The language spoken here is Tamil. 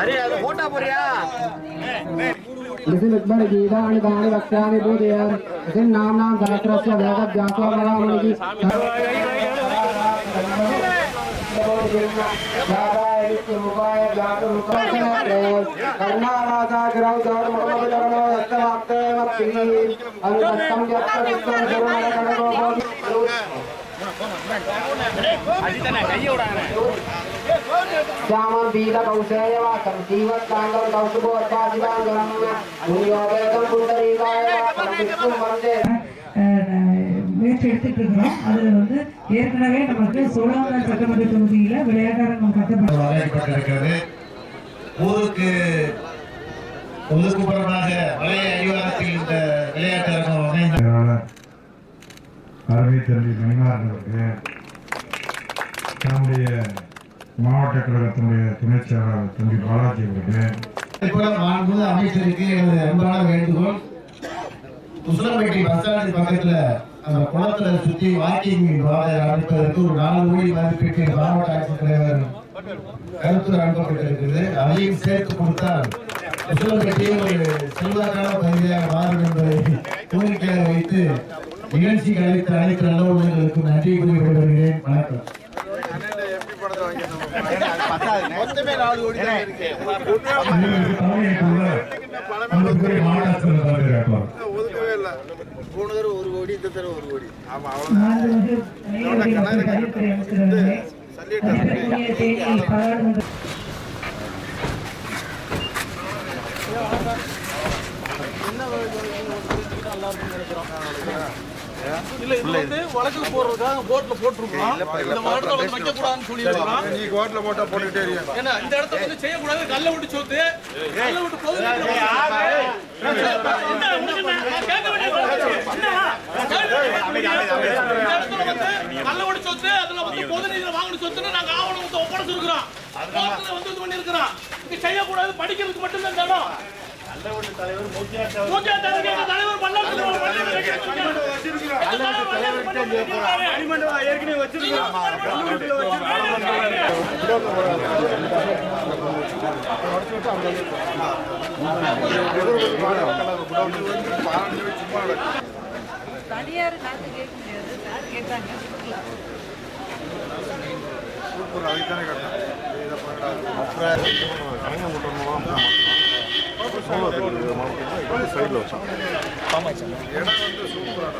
अरे फोटा बोरिया इसी लक्ष्मण गीतानि दानि वक्ष्यामि बोधयन् इसी नाम सहस्रस्य वेदव्यासो नमामि श्यामं पीत कौशेयवासं जीवत्काङ्गं कौशुभोत्पादिताङ्गं मुनियोगेतं पुण्डरीकाय विष्णुं वन्दे முயற்சி எடுத்துட்டு இருக்கிறோம். அதுல வந்து ஏற்கனவே நமக்கு சோழாங்கல் சட்டமன்ற தொகுதியில விளையாட்டரங்கம் கட்டப்பட்டிருக்கிறது. ஊருக்கு ஒதுக்குப்புறமாக வளைய அடிவாரத்தில் இந்த விளையாட்டரங்கம் அமைந்த அருமை தம்பி மணிமாறனுக்கு நம்முடைய மாவட்ட கழகத்தினுடைய துணைச் செயலாளர் தம்பி பாலாஜி அவர்கள் அமைச்சருக்கு எனது அன்பான வேண்டுகோள். உசிலம்பட்டி பஸ் ஸ்டாண்ட் பக்கத்துல அந்த குளத்துல சுற்றி வாக்கிங் அமைப்பதற்கு ஒரு 4 கோடி மதிப்பீட்டு மாவட்ட ஆட்சித்தலைவர் கருத்து அனுப்பப்பட்டிருக்கிறது. அதையும் சேர்த்து கொடுத்தால் உசிலம்பட்டியும் ஒரு செல்வாக்கான பகுதியாக மாறும் என்பதை கோரிக்கையாக வைத்து நிகழ்ச்சி அளித்த அனைத்து நல்ல உள்ளங்களுக்கும் நன்றி கூறி வருகிறேன். வணக்கம். ஒரு கோடி இந்த தடவை 1 கோடி. ஆமா இல்ல இது வந்து வழக்குல போடுறதுக்காக போட்ல போட்டுருக்கோம். இந்த மாடல வந்து வைக்க கூடாதுன்னு சொல்லிருக்காங்க. நீ கோட்ல போட்டா போட்டுட்டே இருங்க. ஏன்னா இந்த இடத்துல வந்து செய்ய கூடாது. கல்ல விட்டு சொத்து கல்ல விட்டு பொது கேட்க வேண்டிய கல்ல விட்டு சொத்து அதுல வந்து பொது நிதியில வாங்கின சொத்துன்னு நாங்க ஆவணம் ஒப்படைச்சிருக்கிறோம். கோர்ட்ல வந்து இது பண்ணி இருக்கிறோம். இது செய்ய கூடாது. படிக்கிறதுக்கு மட்டும் தான் தடம். தலைவர் ஏற்கனவே வச்சிருக்கோம். தனியார் காசு கேட்க முடியாது. சார் கேட்டாங்க சூப்பர். அதுதானே கேட்டேன். சைடில் வச்சோம். இடம் வந்து சூப்பராக